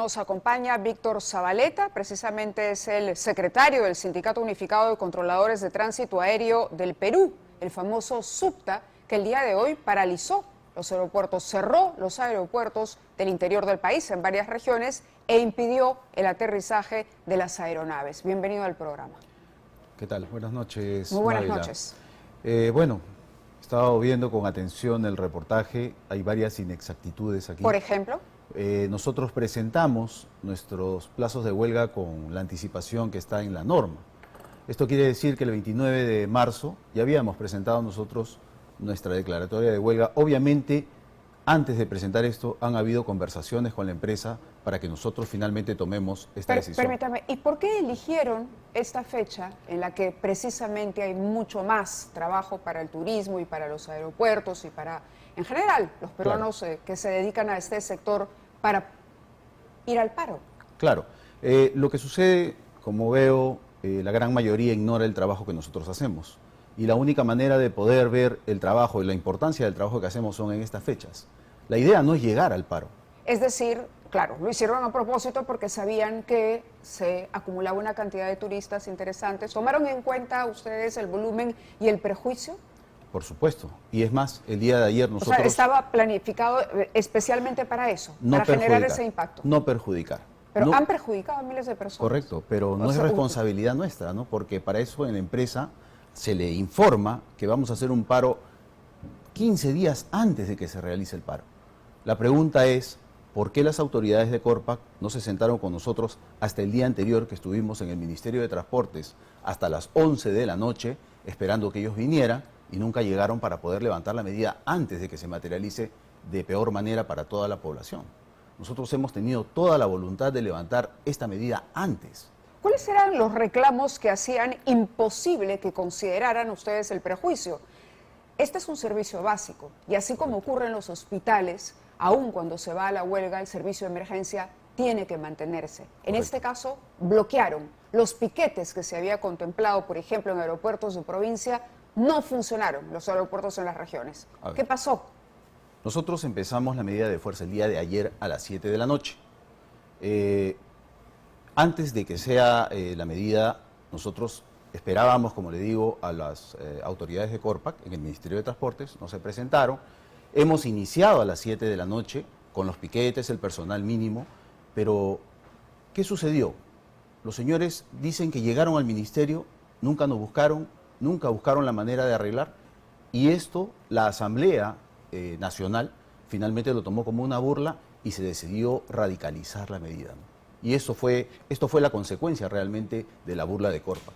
Nos acompaña Víctor Zabaleta, precisamente es el secretario del Sindicato Unificado de Controladores de Tránsito Aéreo del Perú, el famoso SUCTA, que el día de hoy paralizó los aeropuertos, cerró los aeropuertos del interior del país en varias regiones e impidió el aterrizaje de las aeronaves. Bienvenido al programa. ¿Qué tal? Buenas noches. Muy buenas noches. Bueno, he estado viendo con atención el reportaje, hay varias inexactitudes aquí. Por ejemplo. Nosotros presentamos nuestros plazos de huelga con la anticipación que está en la norma. Esto quiere decir que el 29 de marzo ya habíamos presentado nosotros nuestra declaratoria de huelga. Obviamente, antes de presentar esto, han habido conversaciones con la empresa para que nosotros finalmente tomemos esta decisión. Permítame, ¿y por qué eligieron esta fecha en la que precisamente hay mucho más trabajo para el turismo y para los aeropuertos y para, en general, los peruanos que se dedican a este sector para ir al paro? Claro, lo que sucede, como veo, la gran mayoría ignora el trabajo que nosotros hacemos. Y la única manera de poder ver el trabajo y la importancia del trabajo que hacemos son en estas fechas. La idea no es llegar al paro. Es decir, claro, lo hicieron a propósito porque sabían que se acumulaba una cantidad de turistas interesantes. ¿Tomaron en cuenta ustedes el volumen y el perjuicio? Por supuesto. Y es más, el día de ayer nosotros... O sea, estaba planificado especialmente para eso, no para generar ese impacto. No perjudicar. Pero no, han perjudicado a miles de personas. Correcto, pero no es responsabilidad nuestra, ¿no? Porque para eso en la empresa se le informa que vamos a hacer un paro 15 días antes de que se realice el paro. La pregunta es, ¿por qué las autoridades de Corpac no se sentaron con nosotros hasta el día anterior que estuvimos en el Ministerio de Transportes, hasta las 11 de la noche, esperando que ellos vinieran y nunca llegaron para poder levantar la medida antes de que se materialice de peor manera para toda la población? Nosotros hemos tenido toda la voluntad de levantar esta medida antes. ¿Cuáles eran los reclamos que hacían imposible que consideraran ustedes el perjuicio? Este es un servicio básico y así como ocurre en los hospitales, aun cuando se va a la huelga, el servicio de emergencia tiene que mantenerse. En este caso, bloquearon los piquetes que se había contemplado, por ejemplo, en aeropuertos de provincia, no funcionaron los aeropuertos en las regiones. ¿Qué pasó? Nosotros empezamos la medida de fuerza el día de ayer a las 7 de la noche. Antes de que sea la medida, nosotros esperábamos, como le digo, a las autoridades de Corpac en el Ministerio de Transportes, no se presentaron. Hemos iniciado a las 7 de la noche con los piquetes, el personal mínimo, pero ¿qué sucedió? Los señores dicen que llegaron al ministerio, nunca nos buscaron, nunca buscaron la manera de arreglar, y esto la Asamblea Nacional finalmente lo tomó como una burla y se decidió radicalizar la medida, ¿no? Y esto fue la consecuencia realmente de la burla de Corpac.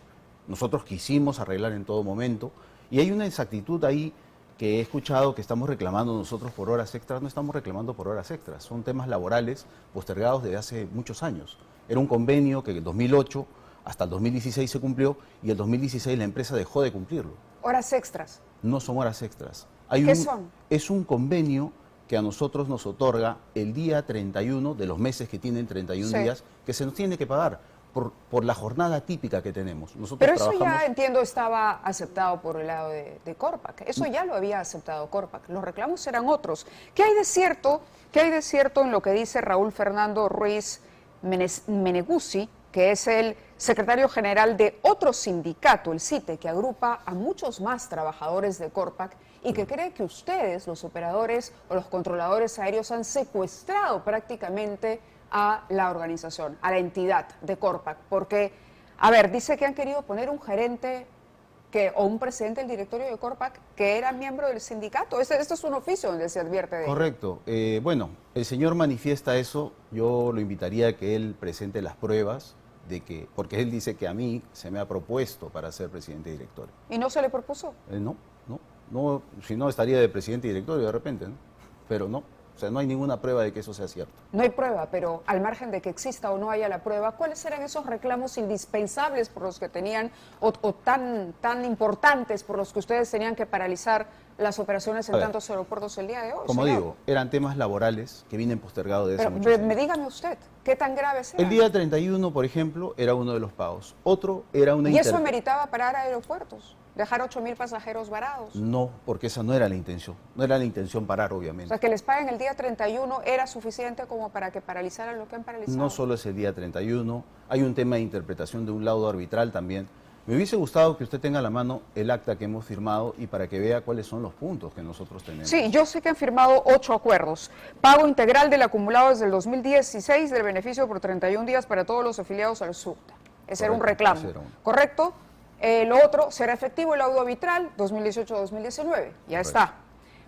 Nosotros quisimos arreglar en todo momento, y hay una exactitud ahí que he escuchado que estamos reclamando nosotros por horas extras. No estamos reclamando por horas extras, son temas laborales postergados desde hace muchos años. Era un convenio que en el 2008 hasta el 2016 se cumplió y el 2016 la empresa dejó de cumplirlo. ¿Horas extras? No son horas extras. ¿Qué son? Es un convenio que a nosotros nos otorga el día 31 de los meses que tienen 31 días, que se nos tiene que pagar por la jornada típica que tenemos. Nosotros Pero eso ya, entiendo, estaba aceptado por el lado de Corpac. Eso ya lo había aceptado Corpac. Los reclamos eran otros. ¿Qué hay de cierto en lo que dice Raúl Fernando Ruiz Meneguzzi, que es el secretario general de otro sindicato, el CITE, que agrupa a muchos más trabajadores de Corpac y que cree que ustedes, los operadores o los controladores aéreos, han secuestrado prácticamente a la organización, a la entidad de Corpac? Porque, a ver, dice que han querido poner un gerente o un presidente del directorio de Corpac que era miembro del sindicato. Este es un oficio donde se advierte de ello. Correcto. Bueno, el señor manifiesta eso. Yo lo invitaría a que él presente las pruebas de que, porque él dice que a mí se me ha propuesto para ser presidente de directorio. ¿Y no se le propuso? No, si no estaría de presidente de directorio de repente, ¿no? Pero no. O sea, no hay ninguna prueba de que eso sea cierto. No hay prueba, pero al margen de que exista o no haya la prueba, ¿cuáles eran esos reclamos indispensables por los que tenían, o tan importantes por los que ustedes tenían que paralizar las operaciones en tantos aeropuertos el día de hoy? Como digo, eran temas laborales que vienen postergados desde hace muchos años. Dígame usted, ¿qué tan graves eran? El día 31, por ejemplo, era uno de los pagos. Otro era una... ¿Y eso meritaba parar aeropuertos? dejar 8.000 pasajeros varados. No, porque esa no era la intención. No era la intención parar, O obviamente. sea, que les paguen el día 31 era suficiente como para que paralizaran lo que han paralizado. No solo es el día 31, hay un tema de interpretación de un laudo arbitral también. Me hubiese gustado que usted tenga a la mano el acta que hemos firmado y para que vea cuáles son los puntos que nosotros tenemos. Sí, yo sé que han firmado 8 acuerdos. Pago integral del acumulado desde el 2016 del beneficio por 31 días para todos los afiliados al SUCTA. Ese era un Correcto, reclamo, ese era uno. ¿correcto? Lo otro, será efectivo el laudo arbitral 2018-2019. Ya está.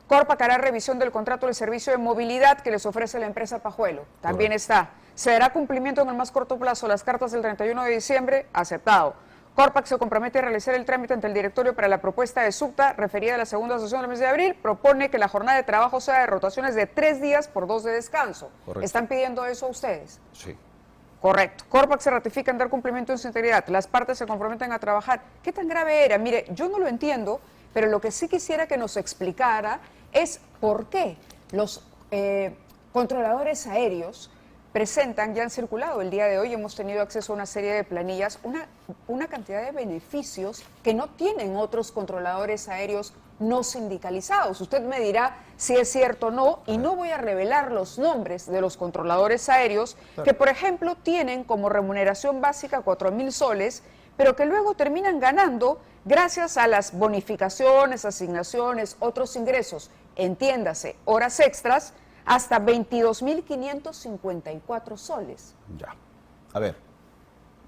Corpac hará revisión del contrato del servicio de movilidad que les ofrece la empresa Pajuelo. También Correcto. está. Se dará cumplimiento en el más corto plazo las cartas del 31 de diciembre. Aceptado. Corpac se compromete a realizar el trámite ante el directorio para la propuesta de SUCTA referida a la segunda sesión del mes de abril. Propone que la jornada de trabajo sea de rotaciones de 3 días por 2 de descanso. Correcto. ¿Están pidiendo eso a ustedes? Sí. Correcto. Corpac se ratifica en dar cumplimiento en su integridad. Las partes se comprometen a trabajar. ¿Qué tan grave era? Mire, yo no lo entiendo, pero lo que sí quisiera que nos explicara es por qué los controladores aéreos presentan, ya han circulado el día de hoy, hemos tenido acceso a una serie de planillas, una cantidad de beneficios que no tienen otros controladores aéreos no sindicalizados. Usted me dirá si es cierto o no, y no voy a revelar los nombres de los controladores aéreos que, por ejemplo, tienen como remuneración básica 4.000 soles, pero que luego terminan ganando gracias a las bonificaciones, asignaciones, otros ingresos, entiéndase, horas extras, hasta 22.554 soles. Ya. A ver,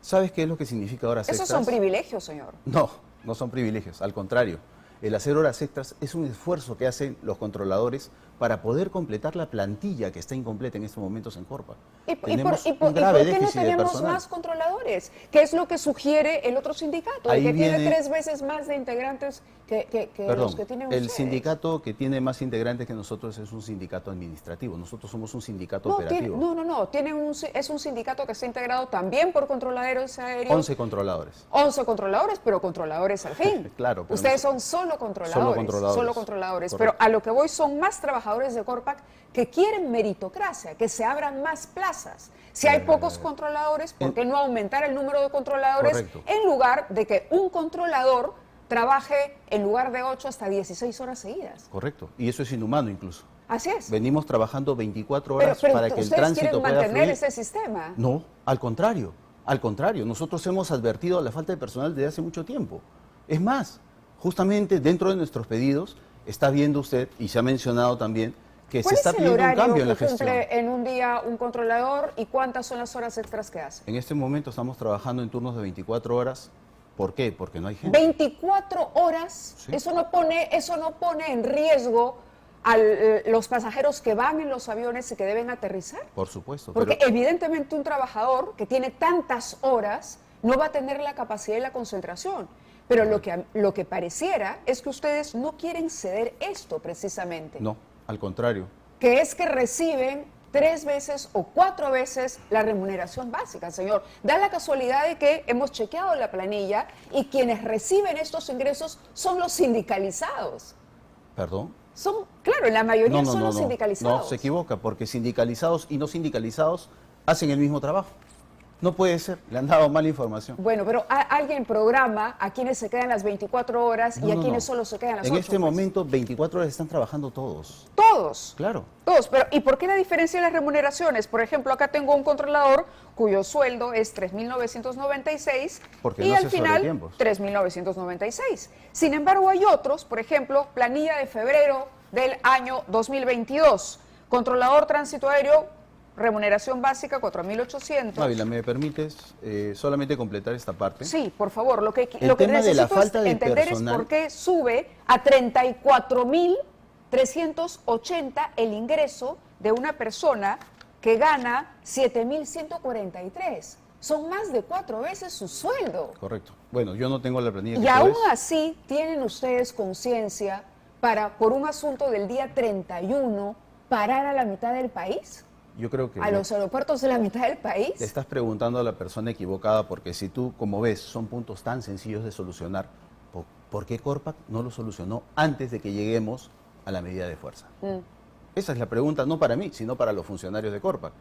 ¿sabes qué es lo que significa horas Esos extras? son privilegios, señor. No, no son privilegios, al contrario. El hacer horas extras es un esfuerzo que hacen los controladores para poder completar la plantilla que está incompleta en estos momentos en Corpac. Tenemos un por grave qué no déficit de tenemos personal. más controladores? ¿Qué es lo que sugiere el otro sindicato? Ahí El que tiene viene- 3 veces más de integrantes que Perdón, los que tienen el ustedes. sindicato que tiene más integrantes que nosotros es un sindicato administrativo. Nosotros somos un sindicato No, operativo. es un sindicato que está integrado también por controladores aéreos. 11 controladores. 11 controladores, pero controladores al fin. Claro, pero Ustedes nosotros- son solo controladores. Solo controladores. Solo controladores. Correcto. Pero a lo que voy son más trabajadores de Corpac que quieren meritocracia, que se abran más plazas. Si hay pocos controladores, ¿por qué no aumentar el número de controladores Correcto. en lugar de que un controlador trabaje en lugar de 8 hasta 16 horas seguidas? Correcto. Y eso es inhumano incluso. Así es. Venimos trabajando 24 horas pero para que el ustedes tránsito quieren pueda mantener fluir. ese sistema. No, al contrario. Al contrario, nosotros hemos advertido la falta de personal desde hace mucho tiempo. Es más, justamente dentro de nuestros pedidos está viendo usted, y se ha mencionado también, que se ¿Cuál está es el pidiendo un horario cambio en la que gestión. cumple en un día un controlador y cuántas son las horas extras que hace? En este momento estamos trabajando en turnos de 24 horas. ¿Por qué? Porque no hay gente. 24 horas, Sí. eso no pone en riesgo a los pasajeros que van en los aviones y que deben aterrizar. Por supuesto. Porque pero- evidentemente un trabajador que tiene tantas horas no va a tener la capacidad y la concentración. Pero lo que pareciera es que ustedes no quieren ceder esto precisamente. No, al contrario. Que es que reciben 3 veces o 4 veces la remuneración básica, señor. Da la casualidad de que hemos chequeado la planilla y quienes reciben estos ingresos son los sindicalizados. ¿Perdón? Claro, la mayoría son los sindicalizados. No, se equivoca, porque sindicalizados y no sindicalizados hacen el mismo trabajo. No puede ser, le han dado mala información. Bueno, pero alguien programa a quienes se quedan las 24 horas y No, a no, quienes no. solo se quedan las En 8. este momento, 24 horas están trabajando todos. Todos. Claro. Todos, pero ¿y por qué la diferencia en las remuneraciones? Por ejemplo, acá tengo un controlador cuyo sueldo es 3.996 Porque y no al hace final sobretiempos. 3.996. Sin embargo, hay otros, por ejemplo, planilla de febrero del año 2022, controlador tránsito aéreo, remuneración básica 4.800. Ávila, ¿me permites solamente completar esta parte? Sí, por favor, lo que El tema de la necesito falta es de entender personal- es por qué sube a 34.380 el ingreso de una persona que gana 7.143. Son más de 4 veces su sueldo. Correcto. Bueno, yo no tengo la planilla que Y tú aún ves. así tienen ustedes conciencia para, por un asunto del día 31, parar a la mitad del país, Yo creo que a los aeropuertos de la mitad del país. te estás preguntando a la persona equivocada, porque si tú, como ves, son puntos tan sencillos de solucionar, ¿por qué Corpac no lo solucionó antes de que lleguemos a la medida de fuerza? Esa es la pregunta, no para mí, sino para los funcionarios de Corpac.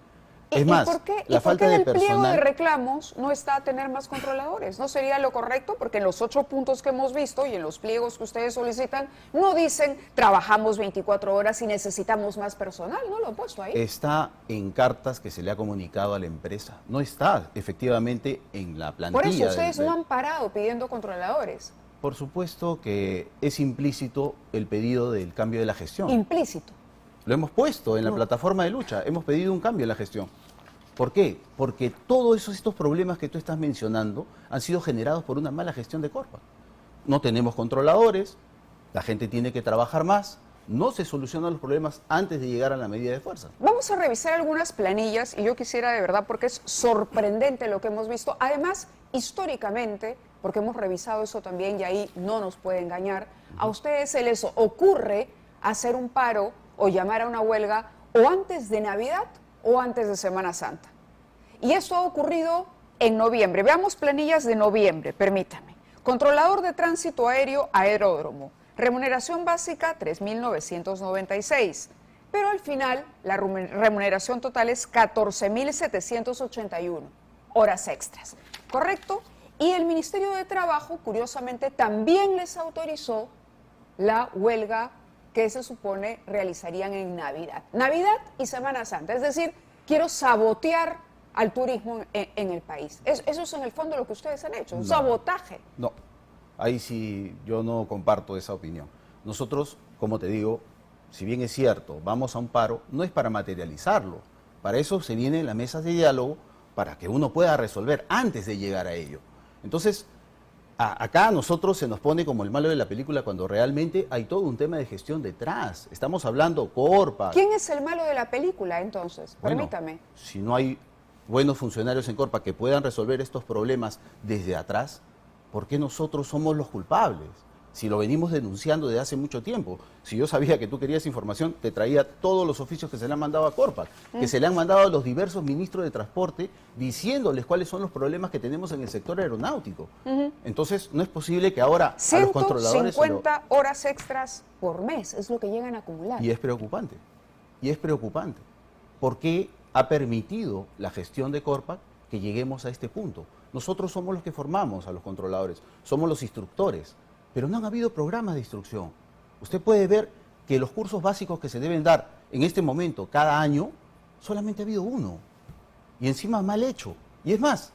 Es más, ¿por qué, la falta en de el pliego de personal... reclamos no está tener más controladores? ¿No sería lo correcto? Porque en los 8 puntos que hemos visto y en los pliegos que ustedes solicitan, no dicen trabajamos 24 horas y necesitamos más personal, ¿no? Lo han puesto ahí. Está en cartas que se le ha comunicado a la empresa. No está efectivamente en la plantilla. Por eso ustedes del- no han parado pidiendo controladores. Por supuesto que es implícito el pedido del cambio de la gestión. Implícito. Lo hemos puesto en la plataforma de lucha, hemos pedido un cambio en la gestión. ¿Por qué? Porque todos estos problemas que tú estás mencionando han sido generados por una mala gestión de Corpac. No tenemos controladores, la gente tiene que trabajar más, no se solucionan los problemas antes de llegar a la medida de fuerza. Vamos a revisar algunas planillas y yo quisiera de verdad, porque es sorprendente lo que hemos visto. Además, históricamente, porque hemos revisado eso también y ahí no nos puede engañar, a ustedes se les ocurre hacer un paro o llamar a una huelga o antes de Navidad o antes de Semana Santa. Y esto ha ocurrido en noviembre. Veamos planillas de noviembre, permítame. Controlador de tránsito aéreo, aeródromo. Remuneración básica, 3.996. Pero al final, la remuneración total es 14.781 horas extras. ¿Correcto? Y el Ministerio de Trabajo, curiosamente, también les autorizó la huelga que se supone realizarían en Navidad. Navidad y Semana Santa. Es decir, quiero sabotear al turismo en el país. Eso es en el fondo lo que ustedes han hecho, un sabotaje. No, ahí sí yo no comparto esa opinión. Nosotros, como te digo, si bien es cierto, vamos a un paro, no es para materializarlo. Para eso se vienen las mesas de diálogo para que uno pueda resolver antes de llegar a ello. Entonces, acá a nosotros se nos pone como el malo de la película cuando realmente hay todo un tema de gestión detrás. Estamos hablando Corpac. ¿Quién es el malo de la película entonces? Bueno, Permítame. si no hay buenos funcionarios en Corpac que puedan resolver estos problemas desde atrás, ¿por qué nosotros somos los culpables? Si lo venimos denunciando desde hace mucho tiempo. Si yo sabía que tú querías información, te traía todos los oficios que se le han mandado a Corpac, que se le han mandado a los diversos ministros de transporte, diciéndoles cuáles son los problemas que tenemos en el sector aeronáutico. Entonces, no es posible que ahora a los controladores... 150 horas extras por mes es lo que llegan a acumular. Y es preocupante. Y es preocupante. ¿Por qué ha permitido la gestión de Corpac que lleguemos a este punto? Nosotros somos los que formamos a los controladores, somos los instructores, pero no han habido programas de instrucción. Usted puede ver que los cursos básicos que se deben dar en este momento, cada año, solamente ha habido uno. Y encima mal hecho. Y es más,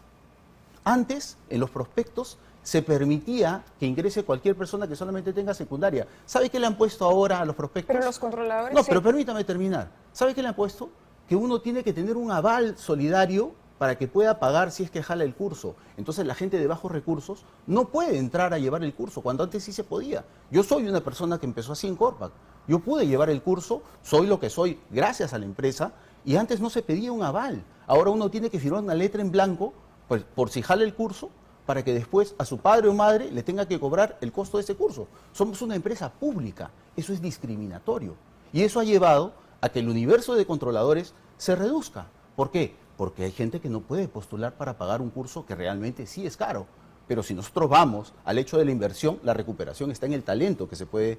antes, en los prospectos, se permitía que ingrese cualquier persona que solamente tenga secundaria. ¿Sabe qué le han puesto ahora a los prospectos? Pero los controladores... No, sí. pero permítame terminar. ¿Sabe qué le han puesto? Que uno tiene que tener un aval solidario para que pueda pagar si es que jala el curso. Entonces la gente de bajos recursos no puede entrar a llevar el curso, cuando antes sí se podía. Yo soy una persona que empezó así en Corpac. Yo pude llevar el curso, soy lo que soy gracias a la empresa, y antes no se pedía un aval. Ahora uno tiene que firmar una letra en blanco, pues, por si jala el curso, para que después a su padre o madre le tenga que cobrar el costo de ese curso. Somos una empresa pública, eso es discriminatorio. Y eso ha llevado a que el universo de controladores se reduzca. ¿Por qué? Porque hay gente que no puede postular para pagar un curso que realmente sí es caro. Pero si nosotros vamos al hecho de la inversión, la recuperación está en el talento que se puede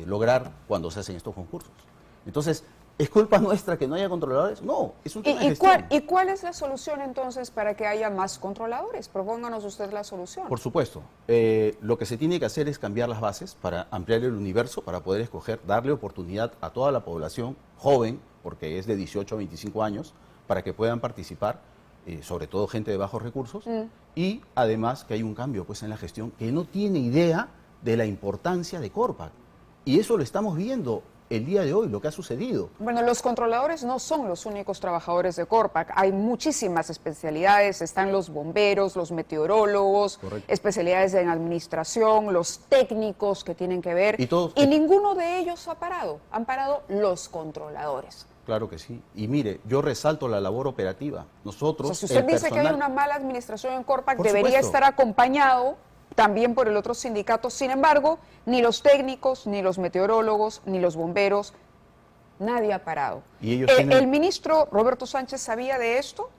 lograr cuando se hacen estos concursos. Entonces, ¿es culpa nuestra que no haya controladores? No, es un tema de gestión. ¿Y cuál es la solución entonces para que haya más controladores? Propónganos usted la solución. Por supuesto. Lo que se tiene que hacer es cambiar las bases para ampliar el universo, para poder escoger, darle oportunidad a toda la población joven, porque es de 18 a 25 años, para que puedan participar, sobre todo gente de bajos recursos, y además que hay un cambio pues, en la gestión que no tiene idea de la importancia de Corpac. Y eso lo estamos viendo el día de hoy, lo que ha sucedido. Bueno, los controladores no son los únicos trabajadores de Corpac. Hay muchísimas especialidades. Están los bomberos, los meteorólogos, Correcto. especialidades en administración, los técnicos que tienen que ver. Y ninguno de ellos ha parado. Han parado los controladores. Claro que sí. Y mire, yo resalto la labor operativa. Nosotros, O sea, si usted el dice que hay personal- una mala administración en Corpac, Por debería supuesto. estar acompañado también por el otro sindicato. Sin embargo, ni los técnicos, ni los meteorólogos, ni los bomberos, nadie ha parado. Y ellos tienen- ¿El ministro Roberto Sánchez sabía de esto?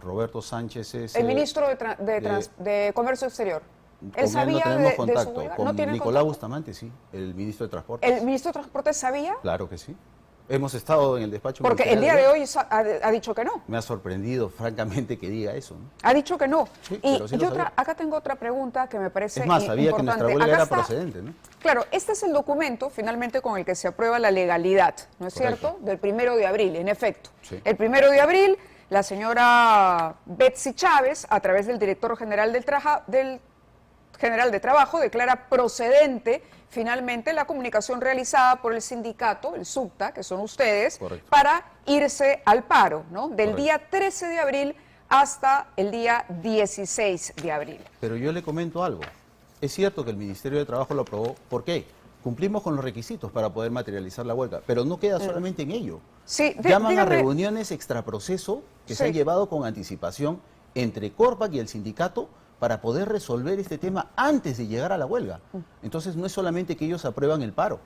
Roberto Sánchez es... El ministro de Comercio Exterior. con ¿Él él sabía no tenemos de su contacto. huelga? Con ¿No tiene Nicolás contacto? Bustamante, sí, el ministro de Transportes. ¿El ministro de Transporte sabía? Claro que sí. Hemos estado en el despacho Porque el día ministerial de hoy ha dicho que no. Me ha sorprendido, francamente, que diga eso, ¿no? Ha dicho que no. Sí, Y pero sí lo sabía. acá tengo otra pregunta que me parece Es más, sabía que importante. nuestra huelga Acá era está, procedente, ¿no? claro, este es el documento finalmente con el que se aprueba la legalidad, ¿no es Correcto. cierto? Del 1 de abril, en efecto. Sí. El 1 de abril, la señora Betsy Chávez, a través del director general del General de Trabajo, declara procedente finalmente la comunicación realizada por el sindicato, el SUCTA, que son ustedes, Correcto. para irse al paro, ¿no? Del Correcto. día 13 de abril hasta el día 16 de abril. Pero yo le comento algo. Es cierto que el Ministerio de Trabajo lo aprobó. ¿Por qué? Cumplimos con los requisitos para poder materializar la huelga, pero no queda solamente en ello. Sí, Llaman a dígame- reuniones extraproceso que se Sí. han llevado con anticipación entre Corpac y el sindicato para poder resolver este tema antes de llegar a la huelga. Entonces no es solamente que ellos aprueban el paro.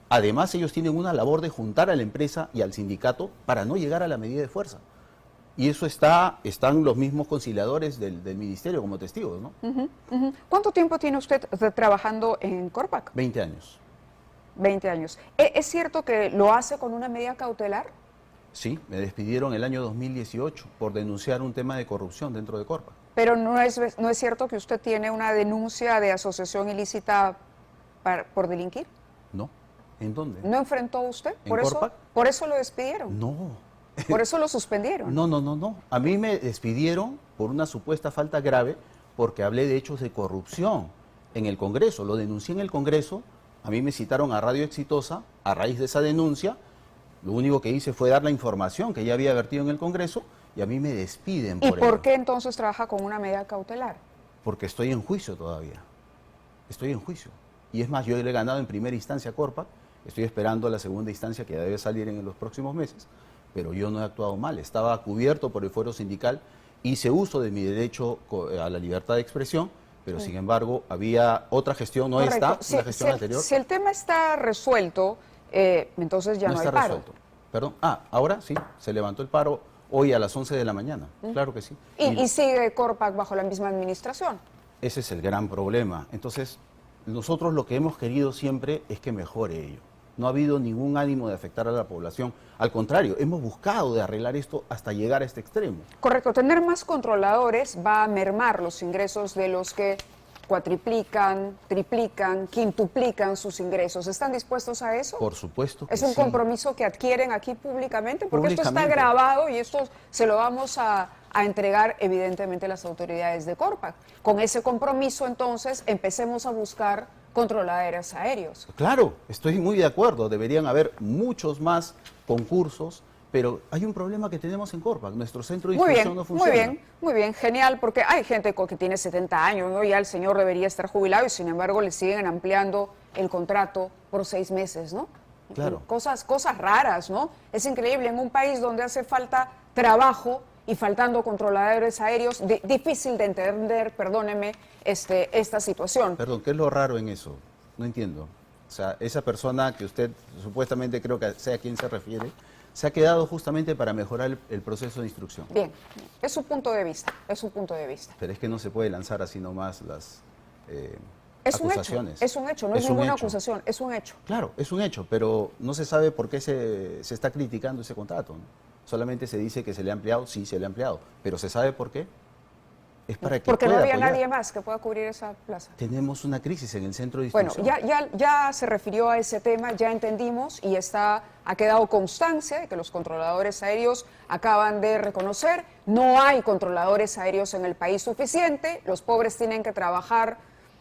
Además ellos tienen una labor de juntar a la empresa y al sindicato para no llegar a la medida de fuerza. Y eso están los mismos conciliadores del ministerio como testigos, ¿no? Ujú. ¿Cuánto tiempo tiene usted trabajando en Corpac? 20 años. 20 años. ¿Es cierto que lo hace con una medida cautelar? Sí, me despidieron el año 2018 por denunciar un tema de corrupción dentro de Corpac. Pero no es cierto que usted tiene una denuncia de asociación ilícita por delinquir. ¿No? ¿En dónde? ¿No enfrentó usted? ¿En Corpac? Por eso lo despidieron. No. Por eso lo suspendieron. No. A mí me despidieron por una supuesta falta grave porque hablé de hechos de corrupción en el Congreso. Lo denuncié en el Congreso. A mí me citaron a Radio Exitosa a raíz de esa denuncia. Lo único que hice fue dar la información que ya había vertido en el Congreso y a mí me despiden ¿Y por por ello. qué entonces trabaja con una medida cautelar? Porque estoy en juicio todavía. Estoy en juicio. Y es más, yo le he ganado en primera instancia a Corpac. Estoy esperando la segunda instancia que debe salir en los próximos meses. Pero yo no he actuado mal. Estaba cubierto por el fuero sindical. Hice uso de mi derecho a la libertad de expresión. Pero sin embargo, había otra gestión, no Correcto. esta, una gestión anterior. Si el tema está resuelto, entonces ya no, hay está paro. resuelto. Perdón. Ahora sí, se levantó el paro hoy a las 11 de la mañana. Claro que sí. Y sigue Corpac bajo la misma administración. Ese es el gran problema. Entonces, nosotros lo que hemos querido siempre es que mejore ello. No ha habido ningún ánimo de afectar a la población. Al contrario, hemos buscado de arreglar esto hasta llegar a este extremo. Correcto, tener más controladores va a mermar los ingresos de los que cuatriplican, triplican, quintuplican sus ingresos. ¿Están dispuestos a eso? Por supuesto que ¿Es un sí. compromiso que adquieren aquí públicamente? Porque esto está Públicamente. grabado y esto se lo vamos a entregar evidentemente a las autoridades de Corpac. Con ese compromiso entonces empecemos a buscar controladores aéreos. Claro, estoy muy de acuerdo. Deberían haber muchos más concursos, pero hay un problema que tenemos en Corpac. Nuestro centro de Muy instrucción bien, no funciona. muy bien, genial, porque hay gente que tiene 70 años, ¿no? Ya el señor debería estar jubilado y sin embargo le siguen ampliando el contrato por 6 meses, ¿no? Claro. Cosas raras, ¿no? Es increíble, en un país donde hace falta trabajo y faltando controladores aéreos, difícil de entender, perdóneme, esta situación. Perdón, ¿qué es lo raro en eso? No entiendo. O sea, esa persona que usted supuestamente creo que sea a quien se refiere, se ha quedado justamente para mejorar el proceso de instrucción. Bien, es su punto de vista, es su punto de vista. Pero es que no se puede lanzar así nomás las Es un hecho, acusaciones. es un hecho, no es un ninguna hecho. acusación, es un hecho. Claro, es un hecho, pero no se sabe por qué se está criticando ese contrato, ¿no? Solamente se dice que se le ha ampliado, sí, se le ha ampliado, pero ¿se sabe por qué? Es para que Porque no pueda había apoyar. nadie más que pueda cubrir esa plaza. Tenemos una crisis en el centro de Bueno, instrucción. ya se refirió a ese tema, ya entendimos y ha quedado constancia de que los controladores aéreos acaban de reconocer, no hay controladores aéreos en el país suficiente, los pobres tienen que trabajar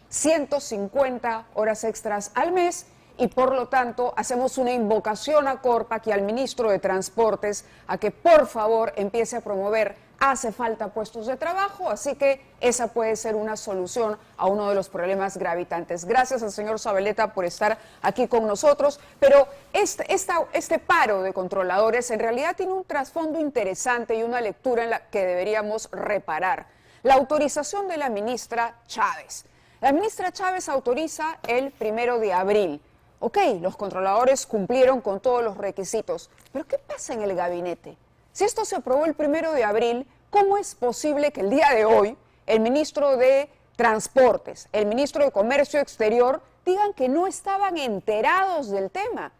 150 horas extras al mes y por lo tanto hacemos una invocación a Corpac y al ministro de Transportes a que por favor empiece a promover. Hace falta puestos de trabajo, así que esa puede ser una solución a uno de los problemas gravitantes. Gracias al señor Zabaleta por estar aquí con nosotros, pero este paro de controladores en realidad tiene un trasfondo interesante y una lectura en la que deberíamos reparar. La autorización de la ministra Chávez. La ministra Chávez autoriza el 1 de abril. Ok, los controladores cumplieron con todos los requisitos, pero ¿qué pasa en el gabinete? Si esto se aprobó el 1 de abril, ¿cómo es posible que el día de hoy el ministro de Transportes, el ministro de Comercio Exterior digan que no estaban enterados del tema?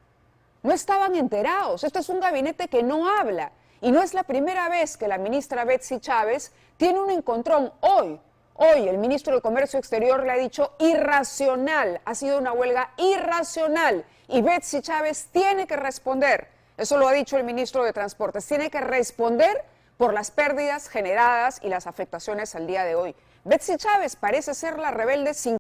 No estaban enterados. Este es un gabinete que no habla. Y no es la primera vez que la ministra Betsy Chávez tiene un encontrón. Hoy el ministro de Comercio Exterior le ha dicho irracional. Ha sido una huelga irracional. Y Betsy Chávez tiene que responder. Eso lo ha dicho el ministro de Transportes. Tiene que responder por las pérdidas generadas y las afectaciones al día de hoy. Betsy Chávez parece ser la rebelde sin